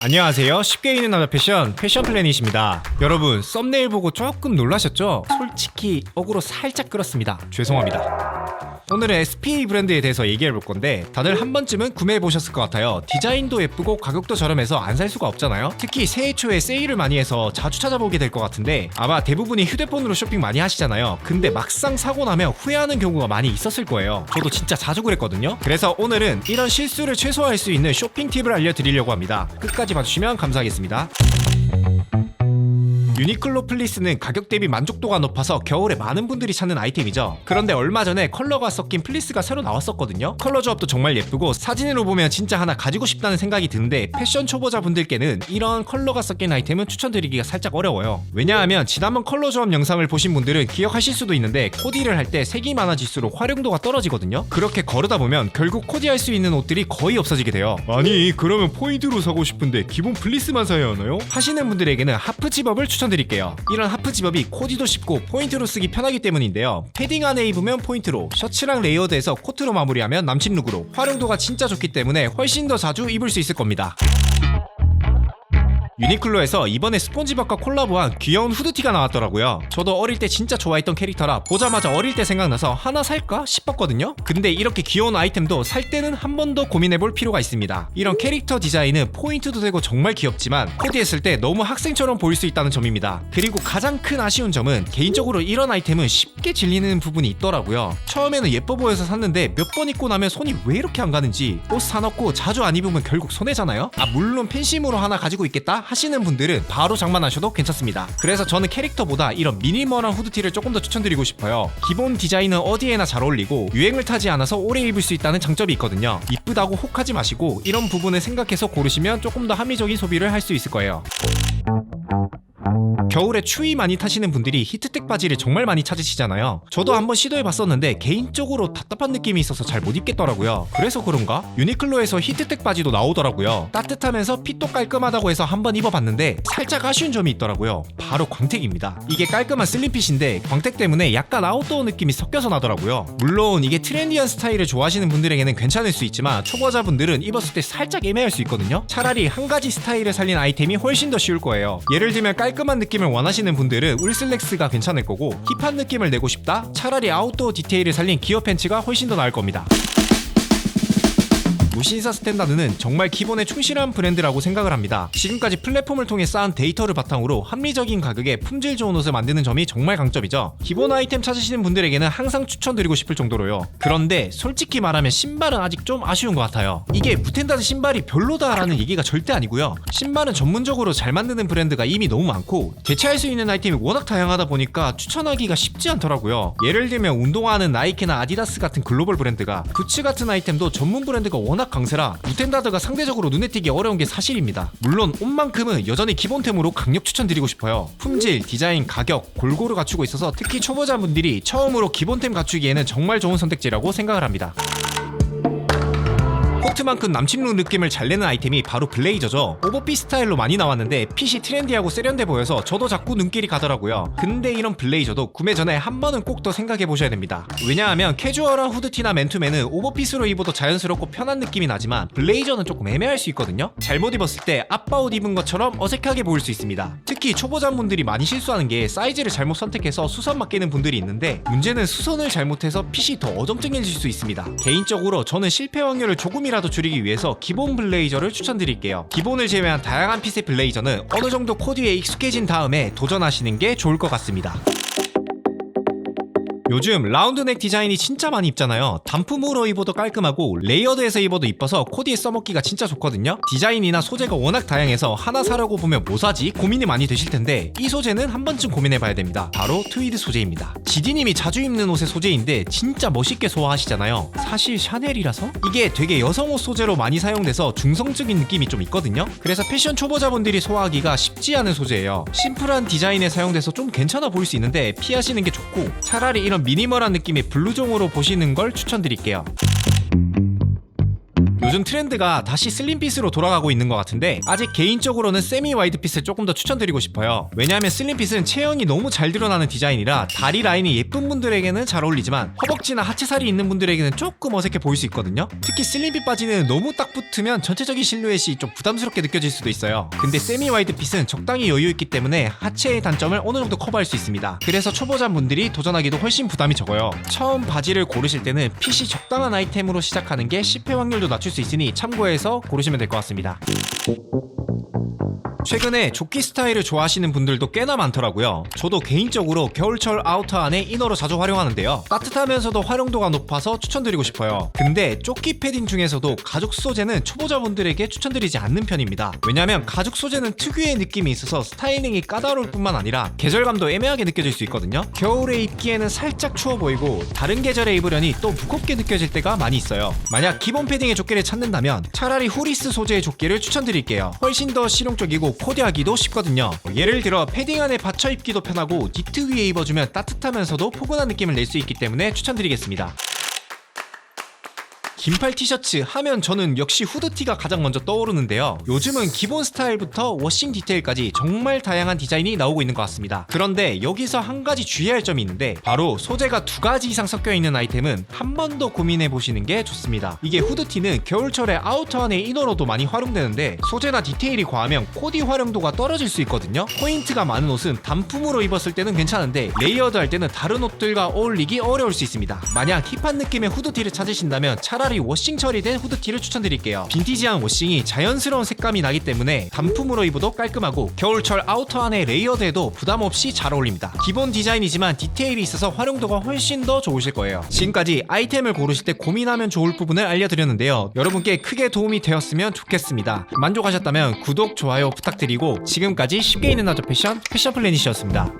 안녕하세요. 쉽게 입는 남자 패션 플래닛입니다. 여러분, 썸네일 보고 조금 놀라셨죠? 솔직히 어그로 살짝 끌었습니다. 죄송합니다. 오늘은 SPA 브랜드에 대해서 얘기해볼 건데 다들 한 번쯤은 구매해보셨을 것 같아요. 디자인도 예쁘고 가격도 저렴해서 안 살 수가 없잖아요. 특히 새해 초에 세일을 많이 해서 자주 찾아보게 될 것 같은데 아마 대부분이 휴대폰으로 쇼핑 많이 하시잖아요. 근데 막상 사고 나면 후회하는 경우가 많이 있었을 거예요. 저도 진짜 자주 그랬거든요. 그래서 오늘은 이런 실수를 최소화할 수 있는 쇼핑 팁을 알려드리려고 합니다. 끝까지 봐주시면 감사하겠습니다. 유니클로 플리스는 가격 대비 만족도가 높아서 겨울에 많은 분들이 찾는 아이템이죠. 그런데 얼마 전에 컬러가 섞인 플리스가 새로 나왔었거든요. 컬러 조합도 정말 예쁘고 사진으로 보면 진짜 하나 가지고 싶다는 생각이 드는데 패션 초보자분들께는 이런 컬러가 섞인 아이템은 추천드리기가 살짝 어려워요. 왜냐하면 지난번 컬러 조합 영상을 보신 분들은 기억하실 수도 있는데 코디를 할 때 색이 많아질수록 활용도가 떨어지거든요. 그렇게 거르다 보면 결국 코디할 수 있는 옷들이 거의 없어지게 돼요. 아니 그러면 포인트로 사고 싶은데 기본 플리스만 사야 하나요? 하시는 분들에게는 하프 집업을 추천드릴게요. 이런 하프 집업이 코디도 쉽고 포인트로 쓰기 편하기 때문인데요. 패딩 안에 입으면 포인트로, 셔츠랑 레이어드해서 코트로 마무리하면 남친 룩으로, 활용도가 진짜 좋기 때문에 훨씬 더 자주 입을 수 있을 겁니다. 유니클로에서 이번에 스폰지밥과 콜라보한 귀여운 후드티가 나왔더라고요. 저도 어릴 때 진짜 좋아했던 캐릭터라 보자마자 어릴 때 생각나서 하나 살까 싶었거든요. 근데 이렇게 귀여운 아이템도 살 때는 한 번 더 고민해볼 필요가 있습니다. 이런 캐릭터 디자인은 포인트도 되고 정말 귀엽지만 코디했을 때 너무 학생처럼 보일 수 있다는 점입니다. 그리고 가장 큰 아쉬운 점은 개인적으로 이런 아이템은 쉽게 질리는 부분이 있더라고요. 처음에는 예뻐 보여서 샀는데 몇 번 입고 나면 손이 왜 이렇게 안 가는지, 옷 사놓고 자주 안 입으면 결국 손해잖아요. 물론 팬심으로 하나 가지고 있겠다 하시는 분들은 바로 장만하셔도 괜찮습니다. 그래서 저는 캐릭터보다 이런 미니멀한 후드티를 조금 더 추천드리고 싶어요. 기본 디자인은 어디에나 잘 어울리고 유행을 타지 않아서 오래 입을 수 있다는 장점이 있거든요. 이쁘다고 혹하지 마시고 이런 부분을 생각해서 고르시면 조금 더 합리적인 소비를 할 수 있을 거예요. 겨울에 추위 많이 타시는 분들이 히트텍 바지를 정말 많이 찾으시잖아요. 저도 한번 시도해봤었는데 개인적으로 답답한 느낌이 있어서 잘 못 입겠더라고요. 그래서 그런가? 유니클로에서 히트텍 바지도 나오더라고요. 따뜻하면서 핏도 깔끔하다고 해서 한번 입어봤는데 살짝 아쉬운 점이 있더라고요. 바로 광택입니다. 이게 깔끔한 슬림핏인데 광택 때문에 약간 아웃도어 느낌이 섞여서 나더라고요. 물론 이게 트렌디한 스타일을 좋아하시는 분들에게는 괜찮을 수 있지만 초보자분들은 입었을 때 살짝 애매할 수 있거든요. 차라리 한 가지 스타일을 살린 아이템이 훨씬 더 쉬울 거예요. 예를 들면 깔끔한 느낌을 원하시는 분들은 울슬랙스가 괜찮을 거고, 힙한 느낌을 내고 싶다? 차라리 아웃도어 디테일을 살린 기어 팬츠가 훨씬 더 나을 겁니다. 무신사 스탠다드는 정말 기본에 충실한 브랜드라고 생각을 합니다. 지금까지 플랫폼을 통해 쌓은 데이터를 바탕으로 합리적인 가격에 품질 좋은 옷을 만드는 점이 정말 강점이죠. 기본 아이템 찾으시는 분들에게는 항상 추천드리고 싶을 정도로요. 그런데 솔직히 말하면 신발은 아직 좀 아쉬운 것 같아요. 이게 무텐다드 신발이 별로다라는 얘기가 절대 아니고요. 신발은 전문적으로 잘 만드는 브랜드가 이미 너무 많고 대체할 수 있는 아이템이 워낙 다양하다 보니까 추천하기가 쉽지 않더라고요. 예를 들면 운동화는 나이키나 아디다스 같은 글로벌 브랜드가, 부츠 같은 아이템도 전문 브랜드가 워낙 강세라 무텐다드가 상대적으로 눈에 띄기 어려운 게 사실입니다. 물론 옷만큼은 여전히 기본템으로 강력 추천드리고 싶어요. 품질, 디자인, 가격 골고루 갖추고 있어서 특히 초보자분들이 처음으로 기본템 갖추기에는 정말 좋은 선택지라고 생각을 합니다. 코트만큼 남친룩 느낌을 잘 내는 아이템이 바로 블레이저죠. 오버핏 스타일로 많이 나왔는데 핏이 트렌디하고 세련돼 보여서 저도 자꾸 눈길이 가더라고요. 근데 이런 블레이저도 구매 전에 한 번은 꼭 더 생각해 보셔야 됩니다. 왜냐하면 캐주얼한 후드티나 맨투맨은 오버핏으로 입어도 자연스럽고 편한 느낌이 나지만 블레이저는 조금 애매할 수 있거든요. 잘못 입었을 때 아빠옷 입은 것처럼 어색하게 보일 수 있습니다. 특히 초보자분들이 많이 실수하는 게 사이즈를 잘못 선택해서 수선 맡기는 분들이 있는데 문제는 수선을 잘못해서 핏이 더 어정쩡해질 수 있습니다. 개인적으로 저는 실패 확률을 조금이라도 줄이기 위해서 기본 블레이저를 추천드릴게요. 기본을 제외한 다양한 핏의 블레이저는 어느 정도 코디에 익숙해진 다음에 도전하시는 게 좋을 것 같습니다. 요즘 라운드넥 디자인이 진짜 많이 입잖아요. 단품으로 입어도 깔끔하고 레이어드해서 입어도 이뻐서 코디에 써먹기가 진짜 좋거든요. 디자인이나 소재가 워낙 다양해서 하나 사려고 보면 뭐 사지? 고민이 많이 되실 텐데 이 소재는 한 번쯤 고민해봐야 됩니다. 바로 트위드 소재입니다. 지디님이 자주 입는 옷의 소재인데 진짜 멋있게 소화하시잖아요. 사실 샤넬이라서? 이게 되게 여성옷 소재로 많이 사용돼서 중성적인 느낌이 좀 있거든요. 그래서 패션 초보자분들이 소화하기가 쉽지 않은 소재예요. 심플한 디자인에 사용돼서 좀 괜찮아 보일 수 있는데 피하시는 게 좋고, 차라리 이런 미니멀한 느낌의 블루종으로 보시는 걸 추천드릴게요. 요즘 트렌드가 다시 슬림핏으로 돌아가고 있는 것 같은데 아직 개인적으로는 세미 와이드핏을 조금 더 추천드리고 싶어요. 왜냐하면 슬림핏은 체형이 너무 잘 드러나는 디자인이라 다리 라인이 예쁜 분들에게는 잘 어울리지만 허벅지나 하체살이 있는 분들에게는 조금 어색해 보일 수 있거든요. 특히 슬림핏 바지는 너무 딱 붙으면 전체적인 실루엣이 좀 부담스럽게 느껴질 수도 있어요. 근데 세미 와이드핏은 적당히 여유 있기 때문에 하체의 단점을 어느 정도 커버할 수 있습니다. 그래서 초보자분들이 도전하기도 훨씬 부담이 적어요. 처음 바지를 고르실 때는 핏이 적당한 아이템으로 시작하는 게 실패 확률도 낮출 수 있으니 참고해서 고르시면 될 것 같습니다. 최근에 조끼 스타일을 좋아하시는 분들도 꽤나 많더라고요. 저도 개인적으로 겨울철 아우터 안에 이너로 자주 활용하는데요. 따뜻하면서도 활용도가 높아서 추천드리고 싶어요. 근데 조끼 패딩 중에서도 가죽 소재는 초보자분들에게 추천드리지 않는 편입니다. 왜냐면 가죽 소재는 특유의 느낌이 있어서 스타일링이 까다로울 뿐만 아니라 계절감도 애매하게 느껴질 수 있거든요. 겨울에 입기에는 살짝 추워 보이고 다른 계절에 입으려니 또 무겁게 느껴질 때가 많이 있어요. 만약 기본 패딩의 조끼를 찾는다면 차라리 후리스 소재의 조끼를 추천드릴게요. 훨씬 더 실용적이고 코디하기도 쉽거든요. 예를 들어 패딩 안에 받쳐 입기도 편하고 니트 위에 입어주면 따뜻하면서도 포근한 느낌을 낼 수 있기 때문에 추천드리겠습니다. 긴팔 티셔츠 하면 저는 역시 후드티가 가장 먼저 떠오르는데요. 요즘은 기본 스타일부터 워싱 디테일까지 정말 다양한 디자인이 나오고 있는 것 같습니다. 그런데 여기서 한 가지 주의할 점이 있는데 바로 소재가 2가지 이상 섞여 있는 아이템은 한 번 더 고민해 보시는 게 좋습니다. 이게 후드티는 겨울철에 아우터 안에 이너로도 많이 활용되는데 소재나 디테일이 과하면 코디 활용도가 떨어질 수 있거든요. 포인트가 많은 옷은 단품으로 입었을 때는 괜찮은데 레이어드 할 때는 다른 옷들과 어울리기 어려울 수 있습니다. 만약 힙한 느낌의 후드티를 찾으신다면 차라리 워싱 처리된 후드티를 추천드릴게요. 빈티지한 워싱이 자연스러운 색감이 나기 때문에 단품으로 입어도 깔끔하고 겨울철 아우터 안에 레이어드해도 부담 없이 잘 어울립니다. 기본 디자인이지만 디테일이 있어서 활용도가 훨씬 더 좋으실 거예요. 지금까지 아이템을 고르실 때 고민하면 좋을 부분을 알려드렸는데요. 여러분께 크게 도움이 되었으면 좋겠습니다. 만족하셨다면 구독, 좋아요 부탁드리고 지금까지 쉽게 입는 나저 패션 플래닛이었습니다.